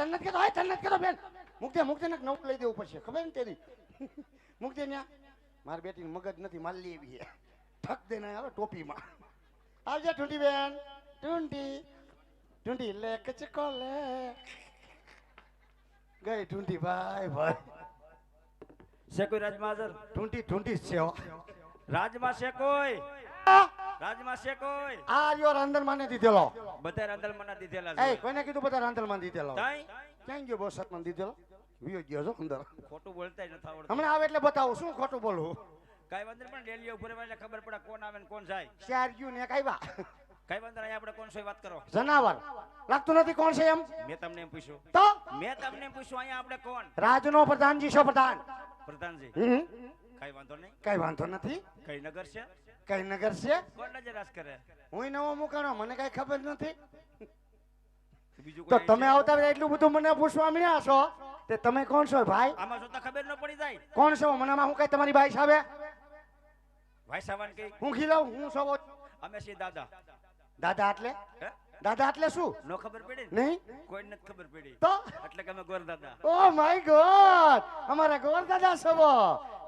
તને નથી કહેતો, હાય તને નથી કહેતો બેન. મુકતે ને નવું લઈ દેવું પડશે, ખબર ને તેરી. મુકતે ન્યા મારી બેટી મગજ નથી, મારી લેવી છે. ઠક દેને આવે ટોપીમાં. આવજે ઢૂંઢી બેન, ઢૂંઢી લે કચકો લે. ગઈ ઢૂંઢી ભાઈ. છે કોઈ રાજમાં હાજર? ઢૂંઢી છે હો. રાજમાં છે કોઈ? રાજમાં છે કોઈ? આ યો રાંધણ માને દીધેલો. બધા રાંધલ મને દીધેલા એ છે. કોઈને કીધું બધા રાંધણ માં દીધેલો? તાઈ ક્યાં ગયો બોસ માં દીધેલો? વિયો ગયો છો અંદર. ખોટું બોલતા જ નથી આવડતું. હમણાં આવે એટલે બતાવું શું ખોટું બોલું. કાઈ વાંધો નહીં, પણ ડેલીઓ ઉપર એટલે ખબર પડે કોણ આવે ને કોણ જાય. ચાર ગયું ને કાઈ કાઈ વાંધો નહીં, આપણે કોણ છે વાત કરો. જનાવર લાગતું નથી કોણ છે એમ. મેં તમને એમ પૂછ્યું. તો મેં તમને એમ પૂછ્યું અહીંયા આપણે કોણ? રાજનો પ્રધાનજી છો પ્રધાન. પ્રધાનજી. કાઈ વાંધો નહીં. કઈ વાંધો નથી. કઈ નગર છે? કઈ નગર છે? કોણ નજર રાજ કરે? હું નવો મુકાણો, મને કઈ ખબર નથી. બીજું તો કોઈ તમે આવતા રહ્યા એટલું બધું મને પૂછવા મળ્યા છો, તે તમે કોણ છો ભાઈ? આમાં જોતા ખબર ન પડી જાય. કોણ છો? મને હું કઈ તમારી બાઈ સાહેબ ભાઈ સાવાન કઈ હું ખીલાવ હું છો? અમે છીએ દાદા. દાદા એટલે? હે? દાદા એટલે શું? નો ખબર પડી ને? નહીં કોઈ નથી ખબર પડી. તો એટલે કે અમે ગોર દાદા. ઓ માય ગોડ, અમારા ગોર દાદા છો.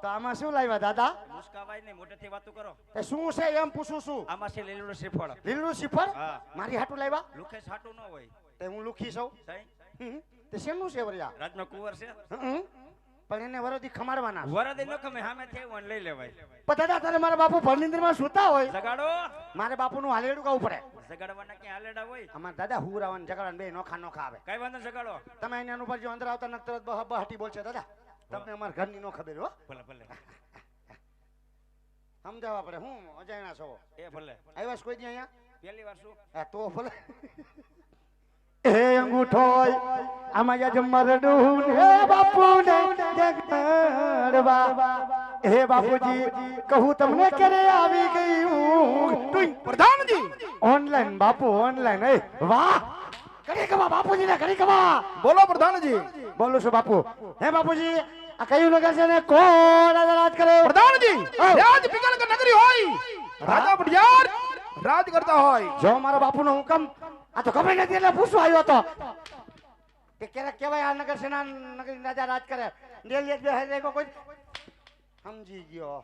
તો આમાં શું લાવ્યા દાદા? મુસ્કાવાય નહીં, મોટેથી વાતો કરો. એ શું છે એમ પૂછું છું. આમાં છે લીલું શ્રીફળ. લીલું શ્રીફળ? હા. મારી હાટું લાવ્યા? લુખે છાટું ન હોય. તે હું લુખી છું. સાઈ તે શેનું છે વરિયા? રાજનો કુંવર છે. પણ એને વરોધી ખમાડવાના. વરદી ન ખમે સામે થયું અને લઈ લેવાય. પણ દાદા તારે મારા બાપુ ભરનિંદ્રમાં સૂતા હોય, જગાડો. મારે બાપુનું હાલેડું ગાવું પડે. જગાડવાના ક્યાં હાલેડા હોય? અમારા દાદા હુરાવાન જગાડવાન બે નોખા આવે. કઈ વાંધો જગાડો. તમે અહીંયા ઉપર જો અંદર આવતા નકર બહાટી બોલશે દાદા. તમને અમારા ઘરની નો ખબર હો. ભલે ભલે સમજાવવા પડે. હું અજાણ્યા છો? એ ભલે. આવ્યા છો કોઈ દી અહીંયા? પહેલી વાર શું? હા તો ભલે. એ અંગૂઠોય આમાં યાદ મરડું હે બાપુ ને જગડવા. હે બાપુજી કહું તમને કરે આવી ગયું પ્રધાનજી ઓનલાઈન બાપુ ઓનલાઈન. એ વાહ, ઘડી કમા બાપુજી ને ઘડી કમા. બોલો પ્રધાનજી. બોલું છું બાપુ. હે બાપુજી આ કયું નગર છે ને કોણ રાજ કરે? પ્રધાનજી રાજ પિંગલક નગરી હોય, રાજા પડિયાર રાજ કરતા હોય. જો મારા બાપુનો હુકમ આ તો ખબર નથી એટલે પૂછવા આવ્યો હતો કે ક્યારેક કહેવાય આ નગર સેના નગરી રાજા રાજ કરે. ડેલી બે હાજર કોઈ સમજી ગયો.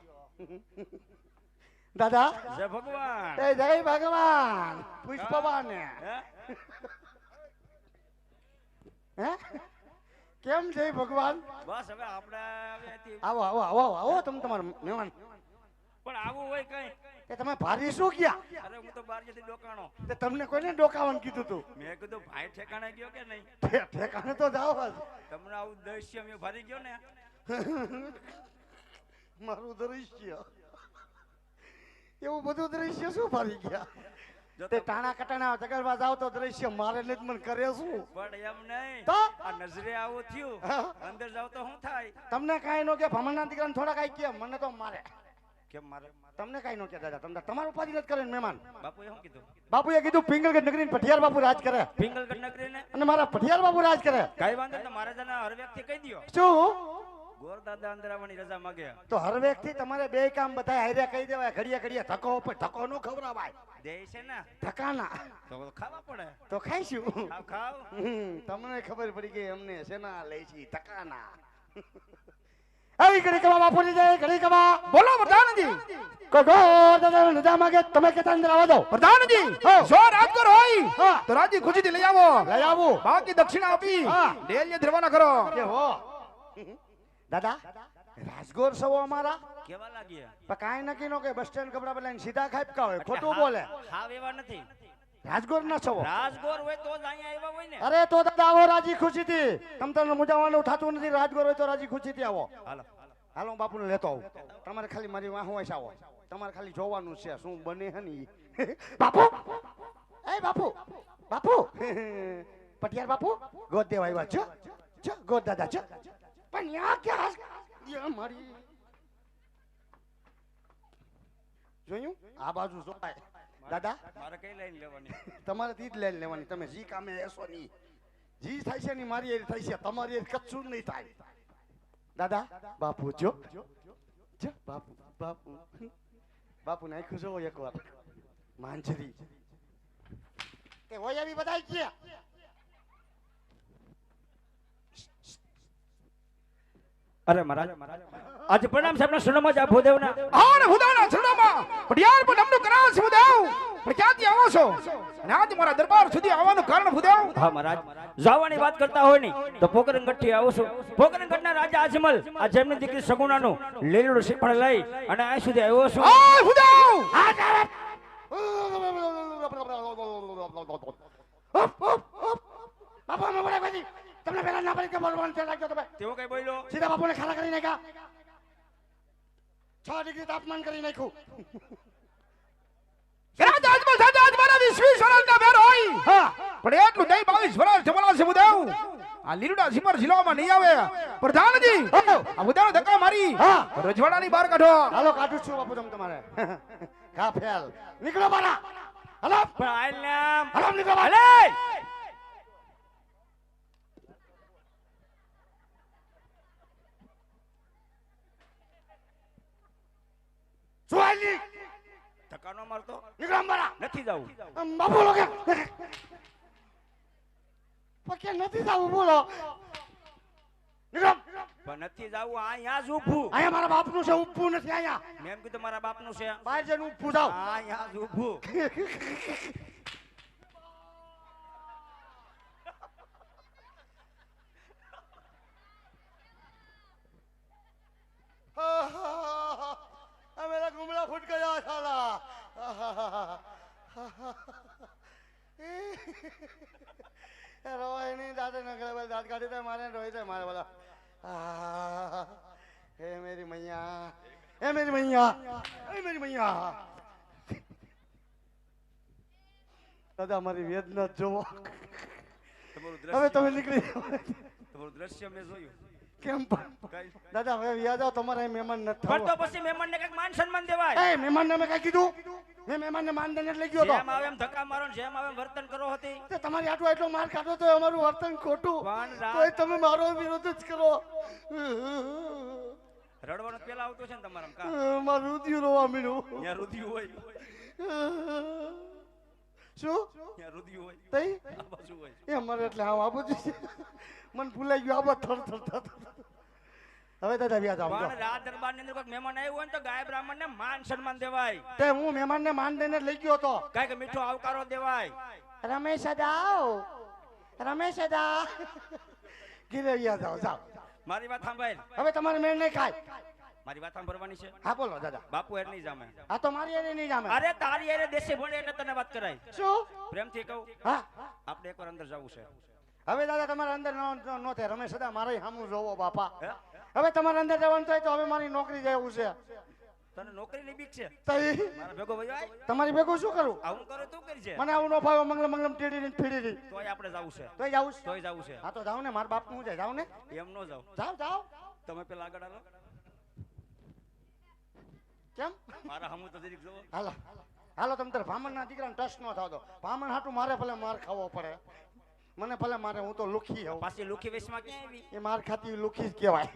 દાદા જય ભગવાન. એ જય ભગવાન પુષ્પવાને. હે કેમ જય ભગવાન? બસ હવે આપણે આવ્યાથી આવો આવો આવો આવો તમે તમારા મહેમાન. પણ આવું હોય કઈ? એ તમે ભારી શું ગયા? અરે હું તો બાર જતી ડોકાણો. તે તમને કોઈને ડોકાવાનું કીધું તું? મેં કીધું ભાઈ ઠેકાણે ગયો કે નહીં? ઠેકાણે તો જાવ જ. તમને આવું દૃશ્ય મેં ભરી ગયો ને. મારું દૃશ્ય એવું બધું દૃશ્ય શું ફરી ગયા? તે ટાણા કટાણા જગડવા જાવ તો દૃશ્ય મારે ને જ મને કરે શું? પણ એમ નહીં, તો આ નજરે આવું થયું, અંદર જાવ તો શું થાય? તમને કાંઈ નો કે ભમરના દીકરાને થોડા કાંઈ કે મને તો મારે. કેમ મારે? તમને કાંઈ નો કે દાદા, તમને તમારું ઉપાધિ નથી કરે ને મહેમાન. બાપુએ શું કીધું? બાપુએ કીધું પિંગલગઢ નગરી પઠિયાર બાપુ રાજ કરે. પિંગલગઢ નગરી ને અને મારા પઠિયાર બાપુ રાજ કરે. કઈ વાંધો નહીં, મારા જણા હર વ્યક્તિ કહી દ્યો. શું ગોર દાદા અંદર આવવાની રજા માંગે. તો હર વ્યક્તિ તમારે બે કામ બધા હારે કહી દેવાય. ઘડીએ ઘડીએ ધક્કો ઉપર ધક્કો નો ખવડાવાય. દે છે ને ધક્કાના તો ખાવા પડે. તો ખાઈશું. ખાવ ખાવ. તમને ખબર પડી ગઈ અમને શેના લઈ છી ધક્કાના. આવી ઘડી કવા બાપુની જાય ઘડી કવા. બોલો પ્રધાનજી. કોઈ ગોર દાદા રજા માંગે તમે કેતા અંદર આવવા દો. પ્રધાનજી જો રાજગર હોય તો રાજી ખુશીથી લઈ આવો. લઈ આવું. બાકી દક્ષિણા આપી ડેલીએ ધરવાના કરો. કે હો દાદા રાજગોર સવો અમારા કેવા લાગ્યા? પણ કાંઈ નક્કી નો કે બસ સ્ટેન્ડ કપડા બદલાઈને સીધા ખાપકા હોય. ખોટું બોલે. હાવ એવા નથી. રાજગોર ના સવો. રાજગોર હોય તો જ અહીંયા આવ્યા હોય ને. અરે તો દાદા આવો રાજી ખુશીથી. તમને મુજાવાનું થતું નથી. રાજગોર હોય તો રાજી ખુશીથી આવો. હાલો હાલો બાપુને લેતો આવું. તમારે ખાલી મારી વાહ વાસ આવો. તમારે ખાલી જોવાનું છે શું બને હે ને. બાપુ એ બાપુ બાપુ પટિયાર બાપુ ગોદ દેવા આવ્યા છો. છો ગોદ દાદા છો. પણ યા ક્યાં યા મારી જોયું આ બાજુ જોવાય. દાદા મારે કઈ લાઈન લેવાની? તમારે તીજ લઈને લેવાની. તમે જી કામે એસો ની જી થાય છે ની મારી એ થાય છે. તમારી એ કચ્છું નહીં થાય. દાદા બાપુ જો જો બાપુ બાપુ બાપુ નાખ્યું જો એકવાર માંજરી તે હોય એવી બધાય કે અરે મહારાજ આજે પ્રણામ સાહેબના સુનામાં જ આ ભૂદેવના હા ને ભૂદેવના ચરણોમાં પટિયાર પર નમનું કરાવ છે ભૂદેવ. પણ ક્યાંથી આવો છો અને આજ મારા દરબાર સુધી આવવાનું કારણ ભૂદેવ? હા મહારાજ જવાની વાત કરતા હોય ને તો પોકરણગઢથી આવું છું. પોકરણગઢના રાજા અજમલ આ જેમની દીકરી સગુણાનું લીલું શ્રીફળ લઈ અને અહીં સુધી આવ્યો છું. હા ભૂદેવ. બાપા મેં બોલાય ભાઈ તમને પહેલા ના પડી કે બોલવાનું છે લાગ્યો તમે તેવો કઈ બોલ્યો? સીધા બાપુને ખાલા કરી નાખ્યા 6 ડિગ્રી તાપમાન કરી નાખ્યું. રાજા અજમલ રાજા આજ મારા 20 વર્ષના બેર હોય. હા પણ એટલું નહીં 22 વર્ષ જમણા છે ભૂદેવ. આ લીલુડા સિમર જિલ્લામાં નહીં આવે પ્રધાનજી. આ ભૂદેવને ધક્કા મારી હા રજવાડાની બહાર કાઢો. હાલો કાઢું છું બાપુ તમે તમારે કા ફેલ નીકળો બારા હાલો પણ આયલ નામ હાલો નીકળો બારા. અલે શું આલી ધક્કા નો મારતો નીકળો બારા. નથી જાવું. બાપુ લોકો પકે નથી જાવું બોલો નીકળો. પણ નથી જાવું અહીંયા જ ઊભું. અહીંયા મારા બાપનું છે ઊભું નથી અહીંયા મેં એમ કીધું મારા બાપનું છે. બહાર જઈને ઊભું જાવ. અહીંયા જ ઊભું. मेरा गुमला फूट गया साला रोए नहीं दादा नगले वाले दांत काटे थे मारे रोए थे मारे वाला हे मेरी मैया हे मेरी मैया हे मेरी मैया दादा हमारी वेदना જોવો હવે તમે નીકળી તમારું દ્રશ્ય મેં જોયું. કેમ પણ દાદા હવે વ્યાજ આવો તમારે મહેમાન ન પણ તો થાવ પછી મહેમાનને કઈક માન સન્માન દેવાય. એ મહેમાનને મેં કઈ કીધું મેં મહેમાનને માન દઈને લઈ ગયો તો જેમ આવે એમ ધક્કા મારો ને જેમ આવે એમ વર્તન કરો હતી. તે તમારી આટલો એટલો માર કાઢો તો અમારું વર્તન ખોટું પણ રાત- તોય તમે મારો વિરોધ જ કરો રડવાનું પેલા આવતું છે ને તમારા કા મારું રુધિર રોવા મળ્યું ત્યાં રુધિયું હોય. શું ત્યાં રુધિયું હોય. તઈ આ બાજુ હોય. એ અમારે એટલે હા આ બધું છે મન ભૂલાઈ ગયું આ થર થર થર હવે દાદા વ્યાજ આવો પણ રાત દરબારની અંદર કોઈ મહેમાન આવ્યું હોય ને તો ગાય બ્રાહ્મણને માન સન્માન દેવાય. તે હું મહેમાનને માન દઈને લઈ ગયો તો કાંઈક મીઠો આવકારો દેવાય. રમેશ દાવ રમેશ દા ઘીરે વ્યાજ આવો જાઓ મારી વાત સાંભળ. હવે તમારે મેળ નહીં ખાય મારી વાત સાંભળવાની છે. હા બોલો દાદા બાપુ એર નહીં જામે. આ તો મારી એને નહીં જામે અરે તારી એરે દેશી ભણે એટલે તને વાત કરાય. શું પ્રેમથી કહું હા આપણે એકવાર અંદર જવું છે. હવે દાદા તમારે અંદર નો થાય રમેશ દાદા મારે સામું જોવો બાપા હે? હવે તમારે અંદર જવાનું થાય તો હવે મારી નોકરી જવું છે તને નોકરીની બીક છે. તઈ મારા ભેગો ભાઈ આય. તમારી ભેગું શું કરું આવું કરે તું કરજે. મને આવું ન ફાવે મંગલમ મંગલમ ટીડી ની ફીડી ની તોય આપણે જવું છે. તોય જાવું છે તોય જવું છે. હા તો જાવ ને મારા બાપ નું જાય જાવ ને એમ નો જાવ. જાવ જાવ તમે પેલા આગળ હાલો. કેમ મારા હમું તો જરીક જોવો. હાલો હાલો તમે તાર ભામણ ના દીકરાને ટચ નો થાવ દો ભામણ હાટું મારે ભલે માર ખાવો પડે મને ભલે મારે હું તો લુખી હોઉં પાછી લુખી વેશમાં ક્યાં આવી? એ માર ખાતી લુખી જ કહેવાય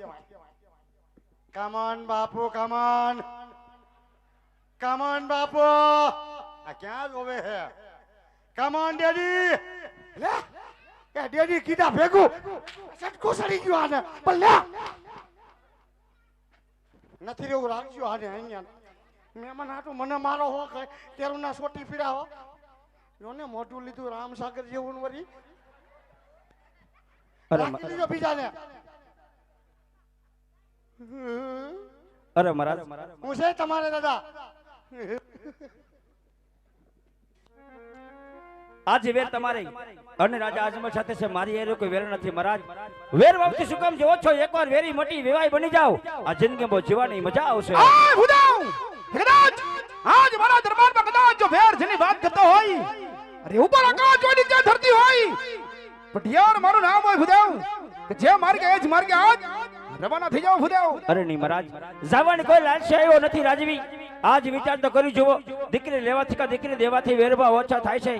કમન બાપુ કમન કમન બાપુ આ ક્યાં જોવે હે કમન ડેડી લે એ ડેડી કીધા ભેગું સટકો સડી ગયો આને પણ લે નથી રેવું રાખજો આને અહીંયા મહેમાન હાટું મને મારો હો કે તેરું ના સોટી ફીરા હો યોને મોઢું લીધું રામસાગર જેવું વરી રાખી દીધો બીજાને અરે મહારાજ હું છે તમારે દાદા આજે વેર તમારી અને રાજા અજમલ સાથે છે. મારી એરે કોઈ વેર નથી મહારાજ. વેર વાવતી શું કામ જેવો છો? એકવાર વેરી મોટી વેવાઈ બની જાવ આ જિંદગીમાં જીવવાની મજા આવશે. આ ભૂદેવ કદાચ આજ મારા દરબારમાં કદાચ જો ભેર જેની વાત કરતો હોય અરે ઉપર આકાશ જોઈ નીચે ધરતી હોય પટિયાર મારું નામ હોય ભૂદેવ કે જે માર્ગે એ જ માર્ગે આજ રવાના થઈ જાવ ભૂદેવ. અરે નહીં મહારાજ જવાની કોઈ લાલસી આવ્યો નથી રાજવી. આજ વિચાર તો કરી જુઓ દીકરી લેવાથી કા દીકરી દેવાથી વેરભાવ ઓછા થાય છે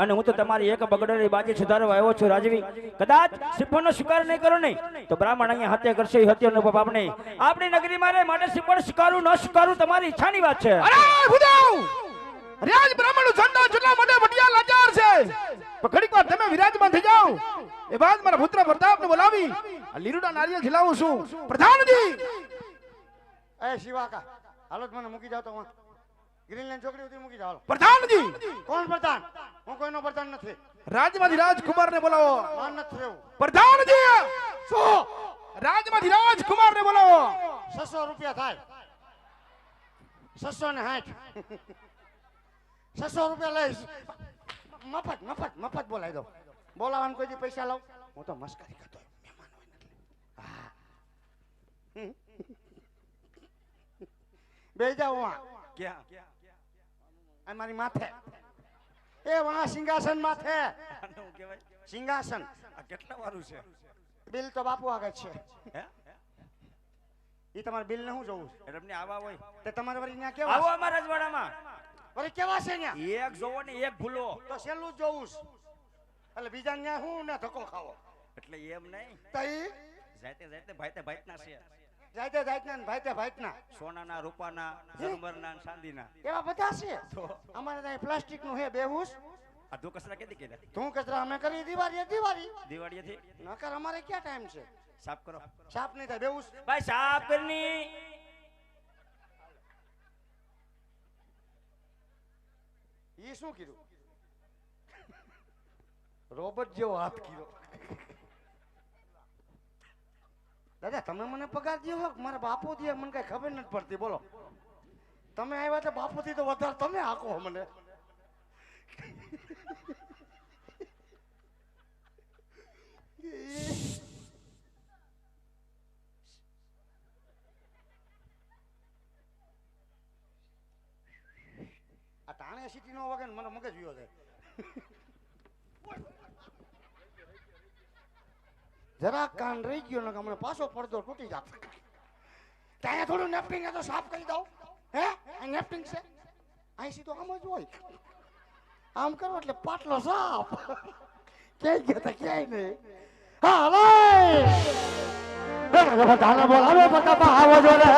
અને હું તો તમારી એક બગડેલી બાજી સુધારવા આવ્યો છું રાજવી. કદાચ શ્રીફળનો સ્વીકાર નહીં કરો નહીં તો બ્રાહ્મણ અહીંયા હત્યા કરશે એ હત્યાનો બાપ આપણે આપણી નગરીમાં રહે માટે શ્રીફળ સ્વીકારું ન સ્વીકારું તમારી ઈચ્છાની વાત છે. અરે ભૂદેવ અરે આજ બ્રાહ્મણનું ઝંડા જેટલા માટે વડિયા લાચાર છે પણ ઘડીક વાર તમે વિરાજમાન થઈ જાઓ એ બાદ મારા પુત્ર પ્રતાપને બોલાવી આ લીલુડા નારિયેળ ખીલાવું છું પ્રધાનજી એ શિવાકા હાલો જ મને મૂકી જાવ તો ગ્રીનલેન્ડ ચોકડી સુધી મૂકી જાવ પ્રધાનજી કોણ પ્રધાન હું કોઈનો પ્રધાન નથી રાજમાંથી રાજકુમારને બોલાવો માન નથી રહેવું પ્રધાનજી શું રાજમાંથી રાજકુમારને બોલાવો 600 રૂપિયા થાય 660 600 રૂપિયા લઈશ મફત બોલાવી દો બોલાવાનું કોઈ દી પૈસા લાવ હું તો મસ્કરી કરતો મહેમાન હોય એટલે હા બેસી જાઓ વહાં ક્યાં આ મારી માથે એ વહાં સિંહાસન માથે શું કહેવાય સિંહાસન આ કેટલા વારું છે બિલ તો બાપુ આગળ છે હે એ તમારે બિલ ને શું જોવું એટલે અમને આવા હોય તે તમારે વળી ત્યાં આવો કેવા અમારા રજવાડામાં વળી કેવા છે ત્યાં એક જોવો ને એક ભૂલો તો છેલ્લું જ જોવું છે. એટલે બીજા ત્યાં હું ને ધક્કો ખાવો એટલે એમ નહીં તઈ જાતે ભાઈના છે જાયતના ને ભાઈતના સોનાના રૂપાના જરમરના ચાંદીના એવા બધા છે તો અમારે ત્યાં પ્લાસ્ટિક નું હે બેહુસ આ ધો કચરા કેદી કર્યા તું કચરા અમે કરી દિવાળી દિવાળીથી નકર અમારે ક્યાં ટાઈમ છે સાફ કરો સાફ નહીં થાય બેહુસ ભાઈ સાફ કરની ઈ શું કીધું રોબોટ જેવો હાથ કીધો દાદા તમે મને પગાર દો મારા બાપુ દે મને કઈ ખબર નથી પડતી બોલો તમે આવ્યા તો બાપુ થી તો વધારે તમે હાકો મને આ તાણે સિટી નો વગર મને મગજ વિયો છે જરા કાન રહી ગયો ને મને પાછો પડદો તૂટી જાત ત્યાં થોડું નેપકિન તો સાફ કરી દઉં હે આ નેપકિન છે અહીં સીધો આમ જ હોય આમ કરો એટલે પાટલો સાફ ક્યાંય ગયા તા ક્યાંય નહીં હા હવે બધાને બોલાવે બધા આવો જો રે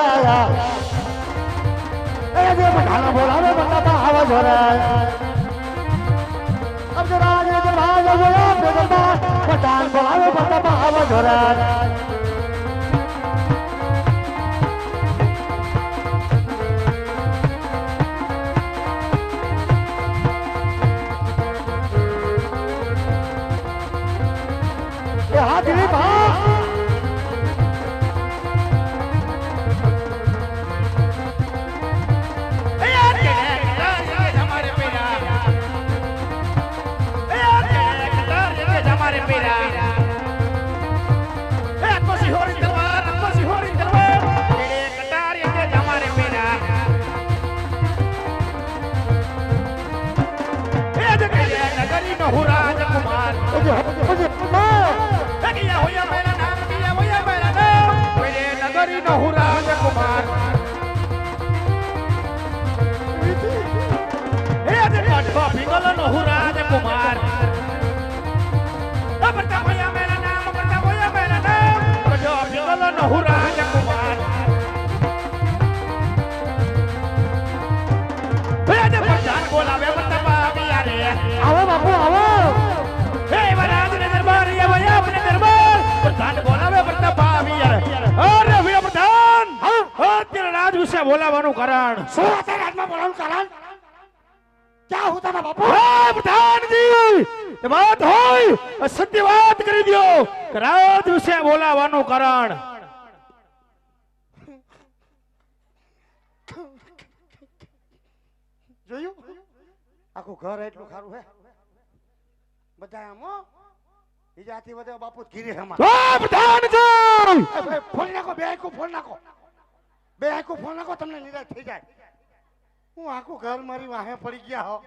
બધાને બોલાવે બધા આવો જો રે अब जो राज बोला पठान बोलावे पता आवा झोरा हाथ रे भा બોલાવાનું કારણ શું અત્યારે રાજમાં બોલાવાનું કારણ ક્યાં હું તારા બાપુ પ્રધાનજી એ વાત હોય સત્ય વાત કરી દો રાત વિશે બોલાવાનું કારણ જોયું આખું ઘર એટલું ખારું હે બધા આમ બીજાથી વધે બાપુ ઘીરે હમા પ્રધાનજી ફોન નાખો બે આખું ફોન નાખો તમને નિરાશ થઈ જાય હું આખું ઘર મારી વાહે પડી ગયા હો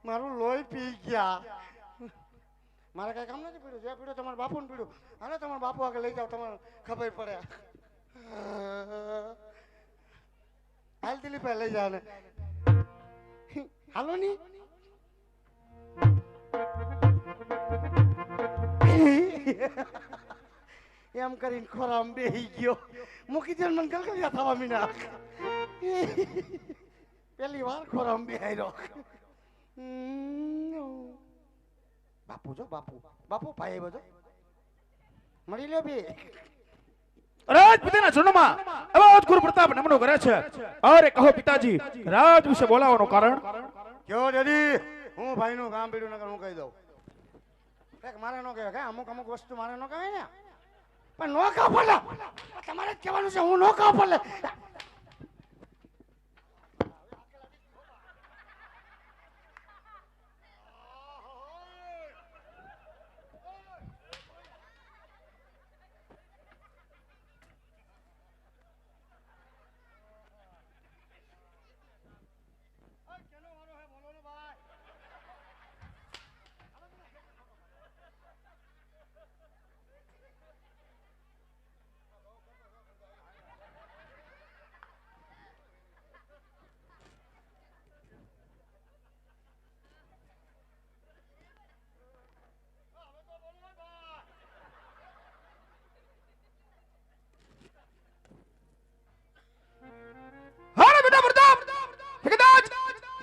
મારું લોહી પી ગયા મારે કઈ કામ નથી પીડ્યું જે પીડ્યું તમારા બાપુ ને પીડ્યું હાલો તમારા બાપુ આગળ લઈ જાઓ તમારે ખબર પડે હાલ દિલીપભાઈ લઈ જાઓ ને હાલો ની એમ કરીને ખોરામ બેહી ગયો મૂકી દે મને ગલગલિયા થવા મીના પેલી વાર ખોરામ બેહાયરો બાપુ જો બાપુ બાપુ ભાઈ બધો મળી લ્યો બી રાજપિતાના ચરણોમાં અવાજ ગુરુ પ્રતાપ નમનો કરે છે. અરે કહો પિતાજી, રાજ વિશે બોલાવવાનું કારણ? કયો ડેડી, હું ભાઈનું કામ પીડ્યું નકર હું કહી દઉં. કઈક મારે નો કહેવાય, અમુક અમુક વસ્તુ મારે નો કહેવાય ને, પણ નો કહો પડે. તમારે જ કહેવાનું છે, હું નો કહો પડે.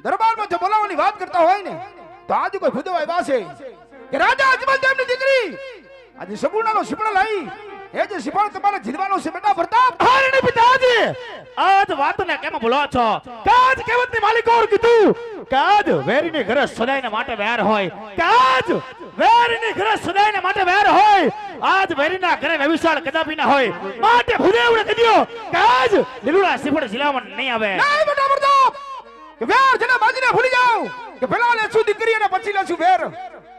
દરબારમાં જો બોલાવવાની વાત કરતા હોય ને તો આજે કોઈ ભૂદેવ આવ્યા છે કે રાજા અજમલ દેવની દીકરી આજે સગુણાનો શિપડા લાવી. એ જે શિપળ તમારે જીરવાનો છે બેટા પ્રતાપ. હારણી પિતાજી, આજ વાતને કેમ ભૂલો છો? કાજ કહેવતની માલિકો કીધું કાજ વેરીની ઘરે સદાયને માટે વેર હોય. કાજ વેરીની ઘરે સદાયને માટે વેર હોય. આજ વેરીના ઘરે વ્યવિશાળ કદાપી ના હોય. માટે ભૂદેવને કીધું કાજ લીલુડા શિપળ જીલાવણ નહીં આવે. નહીં બેટા પ્રતાપ, કે વેર જેને બાજીને ભૂલી જાવ કે પેલા લેશું દીકરી અને પછી લેશું વેર.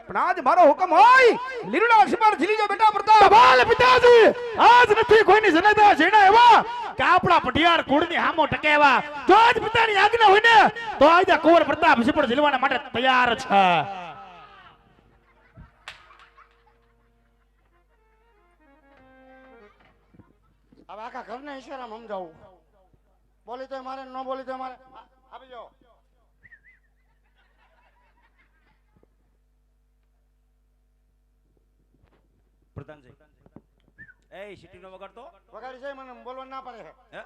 પણ આજ મારો હુકમ હોય લીલુડા શિપળ ઝીલી જાવ બેટા પ્રતાપ. બાલ પિતાજી, આજ નથી કોઈની જનતા જેના એવા કે આપણા પટિયાર કુળની હામો ટકે એવા. જો આજ પિતાની આજ્ઞા હોય ને તો આજે કુંવર પ્રતાપ શિપળ ઝીલવાના માટે તૈયાર છે. હવે આખા ઘરને ઈશારામાં સમજાવું. બોલી તો મારે, ન બોલી તો મારે. આપી જાઓ. પ્રધાનજી, એ સિટી નો વગાડતો વગાડી છે, મને બોલવાનું ના પડે. હે?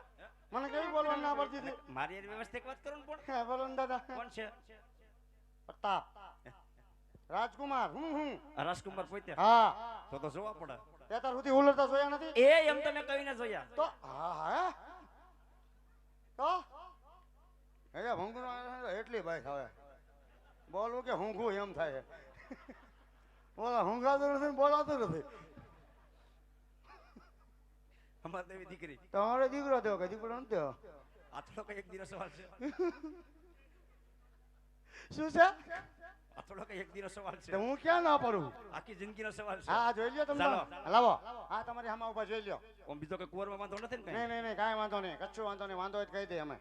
મને કેવી બોલવાનું ના પડતી હતી? મારી હારે વ્યવસ્થિત વાત કરો ને પણ. હે, બોલો ને દાદા. કોણ છે? પ્રતાપ રાજકુમાર. રાજકુમાર પોતે. હા, તો જોવા પડે. અત્યાર સુધી ઉલરતા જોયા નથી. એ એમ તમે કહીને જોયા તો હા હા તો હે ભંગુ એટલી બાઈક આવે બોલવું કે હુંઘું એમ થાય. બોલા હુંઘાતું નથી, બોલાતું નથી. અમાર દેવી દીકરી તમારો દીકરો થયો કે દીકરો નથી થયો? આ થોડો કઈ એક દિવસ સવાલ છે. શું છે? આ થોડો કઈ એક દિવસ સવાલ છે. તો હું ક્યાં ના પડું? આખી જિંદગીનો સવાલ છે. હા, જોઈ લ્યો તમે. ચાલો. લાવો. હા, તમારી સામે ઉભા જોઈ લ્યો. ઓમ બીજો કે કુંવરમાં વાંધો નથી ને કઈ? નહીં નહીં નહીં, કાંઈ વાંધો નહીં, કચ્છું વાંધો નહીં. વાંધો હોય તો કહી દે અમે.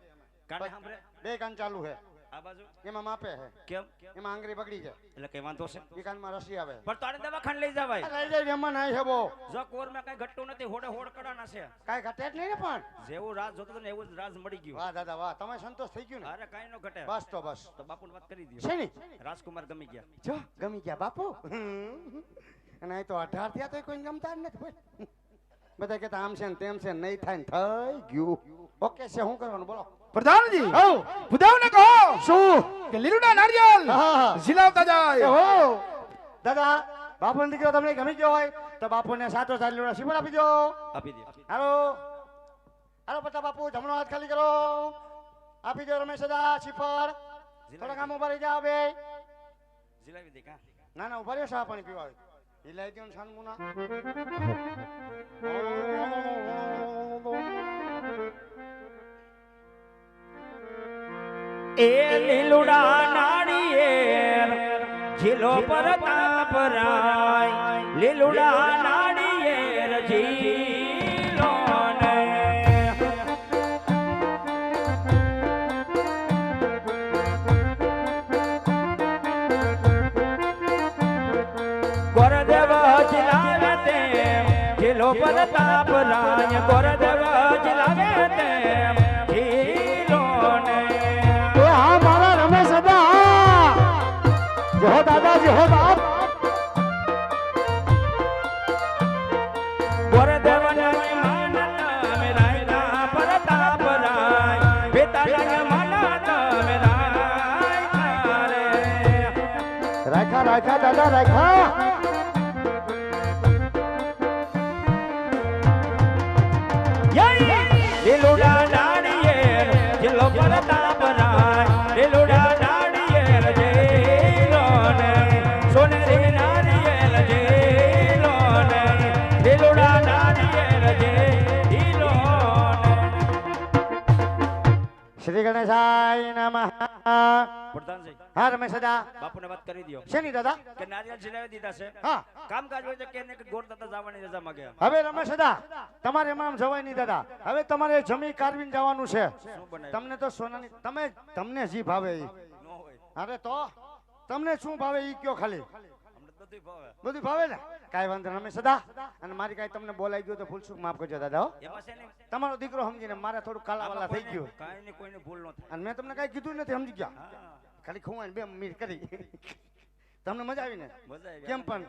કાને સાંભળે બે કાન ચાલુ છે, આ બાજુ એમાં માપે છે, કેમ? એમાં આંગળી બગડી છે, એટલે કઈ વાંધો છે? એ કાનમાં રસી આવે. પણ તારે દવાખાને લઈ જવાય. લઈ જાય એમાં નહીં છે બહુ. જો કુંવરમાં કઈ ઘટતું નથી, હોડે હોડ કડાના છે. કાંઈ ઘટે જ નહીં ને. પણ જેવું રાજ જોતો ને એવું જ રાજ મળી ગયું. વાહ દાદા વાહ, તમે સંતોષ થઈ ગયું ને? અરે કાઈ નો ઘટે. બસ તો બસ. તો બાપુને વાત કરી દો. છે ને? રાજકુમાર ગમી ગયા. જો ગમી ગયા બાપુ. અને અહીં તો 18 થયા તો કોઈ ગમતા જ નથી. ભાઈ બધા કહેતા આમ છે ને તેમ છે, નહીં થાય ને થઈ ગયું. ઓકે છે, શું કરવાનું બોલો? પ્રધાનજી, ભૂદેવને કહો શું? કે લીલુડા નારિયેલ હા. ઝીલાવતા જાય. હો દાદા, બાપુનો દીકરો તમને ગમી ગયો હોય તો બાપુને 7 લીલુડા શિપળ આપી દો. આપી દે. હાલો હાલો પતા બાપુ, જમણો હાથ ખાલી કરો. આપી દો રમેશ દાદા શિપળ. થોડા કામ ઉભા રહી જાઓ બે. જીલાવી દે કા. ના ના, ઉભા રહ્યો, શા પાણી પીવા. હિલાઈ દો ને સાનમુના. એ લીલુડા નાળિયેર ઝીલો પ્રતાપ રાય. લીલુડા નાળિયેર ઝીલો ને ગોરદેવ ઝીલાવે તેમ ઝીલો પ્રતાપ રાય. ગોરદેવ ઝીલાવે તેમ ઝીલો ને. હા મારા રમેશ દાદા, જય હો દાદા, જય હો બાપ. ગોરદેવને માન તમે રાયના પ્રતાપ રાય. પિતાને માન તમે રાય. રાખા રાખ્યા દાદા રાખ્યા લીલુડા ડાળીએ જિલ્લો પરતાપ રાય લીલુડા ડાળીએ જેલો ને સોનેરી નારિયેલ જેલો ને લીલુડા ડાળીએ જેલો શ્રી ગણેશાય નમઃ પ્રધાનજી હા રમેશ દાદા બાપુને વાત કરી દો શેની દાદા કે નારિયેલ જીલાવી દીધા છે હા કામકાજ હોય તો કે ને કે ગોળ દાદા જવાની રજા માંગ્યા હવે રમેશ દાદા તમારે એમાં જવાય નહીં દાદા હવે તમારે જમી કારવીને જવાનું છે શું બનાવ્યું તમને તો સોનાની તમને જી ભાવે ઈ નો હોય અરે તો તમને શું ભાવે ઈ કયો ખાલી અમને બધું ભાવે બધું ભાવે ને કાંઈ વાંધો નહીં રમેશ દાદા અને મારી કાંઈ તમને બોલાઈ ગયું તો ભૂલ ચૂક માફ કરજો દાદા હો એમાં છે ને તમારો દીકરો સમજીને મારે થોડું કાલાવાલા થઈ ગયું કાંઈ ને કોઈને ભૂલ ન થાય અને મેં તમને કાંઈ કીધું નથી સમજી ગયા હા ખાલી ખુવાઈને 2 મિનિટ કરી તમને મજા આવી ને મજા આવી કેમ પણ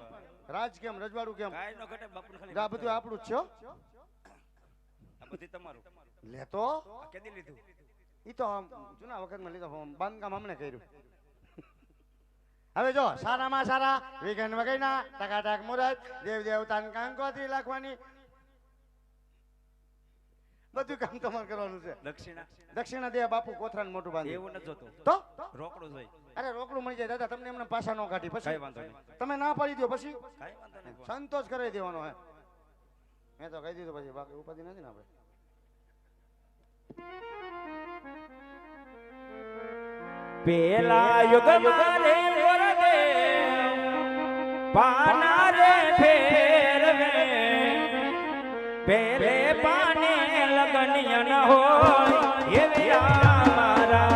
રાજ કેમ રજવાડું કેમ કાંઈ ન ઘટે બાપુને ખાલી આ બધું આપણું જ છે હો. આ બધી તમારું લે તો આ કેદી લીધું ઈ તો આમ જૂના વખતમાં લીધો બાંધકામ હમણે કર્યું હવે જો સારામાં સારા વિઘન વગેરેના ટકાટક મુરત દેવ દેવતાની કંકોત્રી લખવાની બધું કામ તમારે કરવાનું છે દક્ષિણા દક્ષિણા દે બાપુ કોથરાને મોટું બાંધી એવું નથી જોતું તો રોકડું જોઈ અરે રોકડું મળી જાય દાદા તમને એમને પાછા ન કાઢી કાંઈ પછી વાંધો નહીં તમે ના પાડી દો પછી કાંઈ વાંધો નહીં સંતોષ કરાવી દેવાનો હે મેં તો કહી દીધું પછી બાકી ઉપાધિ નથી ને આપણે પેલા યુગ મારે વરદે પાના રે ફેરવે પેલે પાને લગનિય ન હોય એવે મારા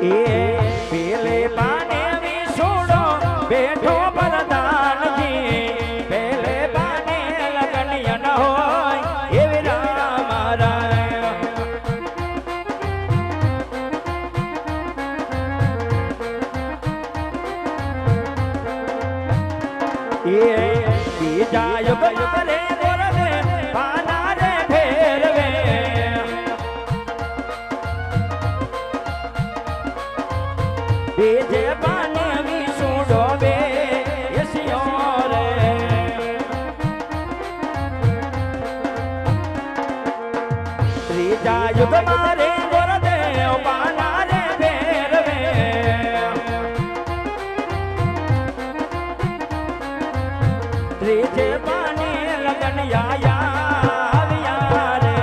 એ પેલે પાને વિસોડો બેઠો પ્રધાનજી પેલે પાને લગનિય ન હોય એવે રામારાય એ બીજા યુગ મારે વરદે પાના રે ફેરવે બીજે પાને વિસુડો બે યસિયો રે ત્રીજા યુગ મારે વરદે પાના રે ફેરવે ત્રીજે પાને લગન આવ્યા રે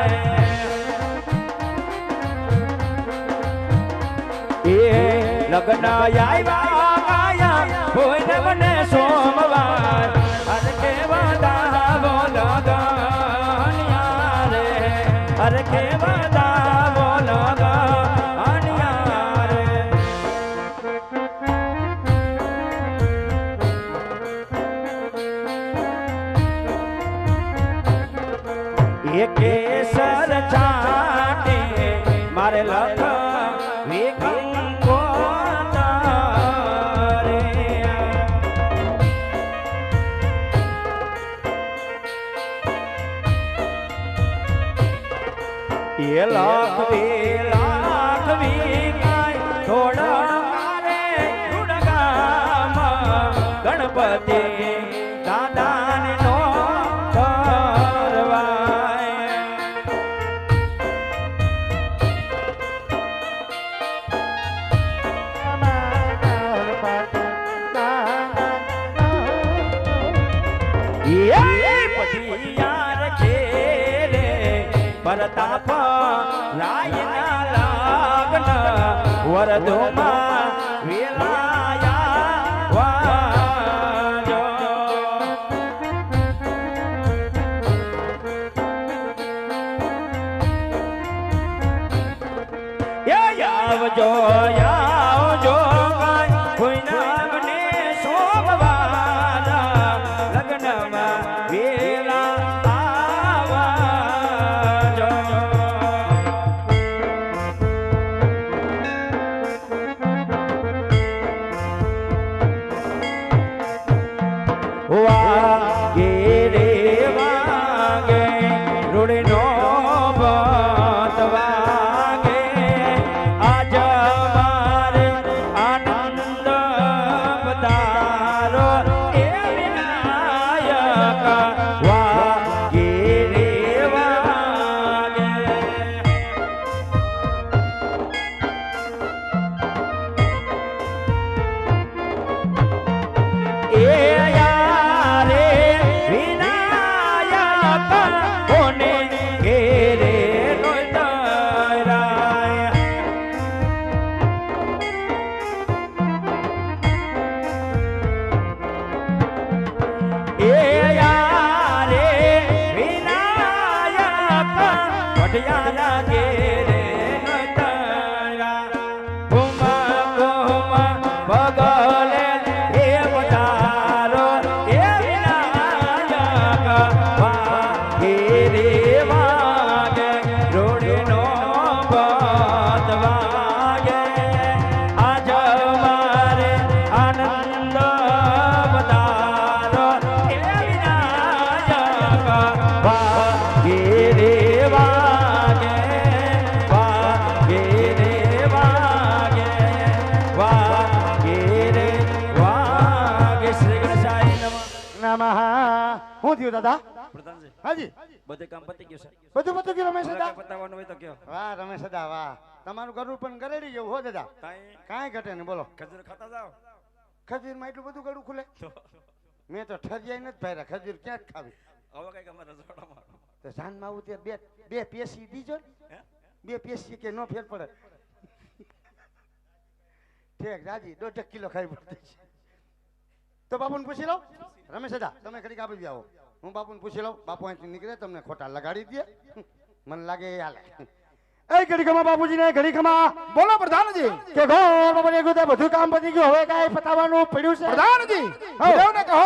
એ લગન આવ્યા કોઈને મને સોમવાર અરે કેવા દાવો લગનિયા રે અરે કેવા દાવો લગનિયા રે કેસર છાટે મારે લખ વિકંકો તારે એ લાખ વિકાય થોડા મારે ગુણગામાં ગણપતિ દાદાને નો કરવાય પટિયાર ખેલે પરતાપ લાયના લાગન વરદોમાં વેલાયા વાજો આવજો આવજો કોઈના મને સોમવારા લગ્નમાં વેલા આવજો વાગે રે વાગે રૂડે નો લાગે રે નતરા ઘુમા ઘુમા બગલે એ પધારો એ વિનાયક વાગે રે વાગે રોડનો પત વાગે આજ મારે આનંદ પધારો એ વિનાયક વાગે રે વાગે વાગે રે વાગે વાગે રે વાગે શ્રી ગણેશાય નમઃ. નમઃ. હું થયું દાદા? પ્રધાનજી હાજી બધે કામ પતી ગયું છે. બધું બધું ગયું રમેશ દાદા? પતાવવાનું હોય તો કયો. વાહ રમેશ દાદા વાહ, તમારું ગળું પણ ગરેડી જેવું હો દાદા, કાંઈ ઘટે નહીં. બોલો ખજૂર ખાતા જાઓ. ખજૂરમાં એટલું બધું ગળું ખુલે? મેં તો ઠરિયાઈ નથી ભાર્યા, ખજૂર ક્યાં જ ખાવી. હવે કઈક અમારા રસોડામાં તો જાનમાં આવું ત્યારે બે પેશી દીજો ને. બે પેશી કે નો ફેર પડે. ઠીક રાજી 1.5 કિલો ખાઈ પડે. તો બાપુને પૂછી લઉં. રમેશ દાદા તમે ઘડીક આપી આવો, હું બાપુને પૂછી લઉં. બાપુ અહીંથી નીકળે તમને ખોટા લગાડી દે, મને લાગે એ હાલે. એ ઘડી ખમા બાપુજીને ઘડી ખમા. બોલો પ્રધાનજી. કે ઘોર બાપુને કીધું બધું કામ પતી ગયું, હવે કાંઈ પતાવવાનું પડ્યું છે? પ્રધાનજી ભુદેવને કહો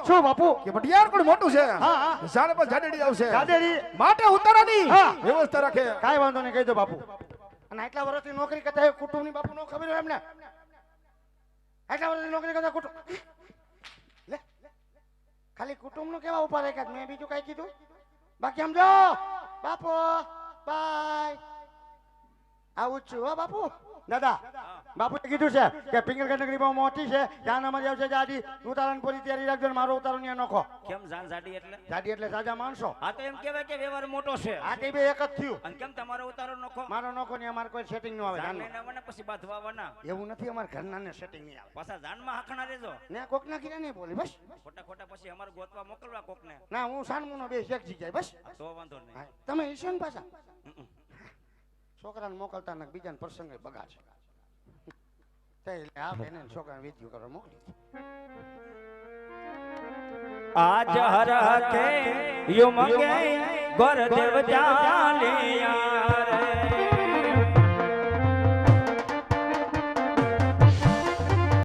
શું બાપુ? કે પટિયાર કોઈ મોટું છે, હા. સાને પર જાડેડી આવશે, ગાદેડી માટે ઉતારાની હા. વ્યવસ્થા રાખે. કાંઈ વાંધો નહીં, કહી દો બાપુ. અને આટલા વર્ષથી નોકરી કરતા હોય કુટુંબની બાપુ નો ખબર હોય એમને? આટલા વર્ષથી નોકરી કરતા કુટુંબ લે ખાલી કુટુંબનું કેવા ઉભા રાખ્યા? મેં બીજું કાંઈ કીધું? બાકી સમજો બાપુ. બાય. આવું જ છું હો બાપુ. દાદા બાપુએ કીધું છે કે પિંગલગઢ નગરી બહુ મોટી છે, જાન અમારી આવશે જાડી, ઉતારણ પૂરી તૈયારી રાખજો ને મારો ઉતારો ન્યા નોખો. કેમ જાન જાડી એટલે? જાડી એટલે સાજા માણસો. આ તો એમ કહેવાય કે વ્યવહાર મોટો છે. આ તે બે એક જ થયું. અને કેમ તમારો ઉતારો નખો? મારો નોખો ને અમારે કોઈ સેટિંગ ન આવે જાન જાનનું. લઈને આવવાના પછી બાંધવાના. એવું નથી, અમારે ઘરના ને સેટિંગ નહીં આવે. પાછા જાનમાં હાંકણા રહેજો. ને કોક ના કીધા નહીં બોલી બસ. ખોટા ખોટા પછી અમારે ગોતવા મોકલવા કોકને. ના હું સાનમુનો બે શેખ જાય બસ. તો વાંધો નહીં. હા, તમે ઈશ્વર પાછા છોકરાને મોકલતા ને બીજાને પ્રસંગે બગાડશે. તે એટલે આ બેને છોકરાને વિધિયું કરવા મોકલી. આજ હર કે યુ મંગે ગોર દેવ ચાલિયા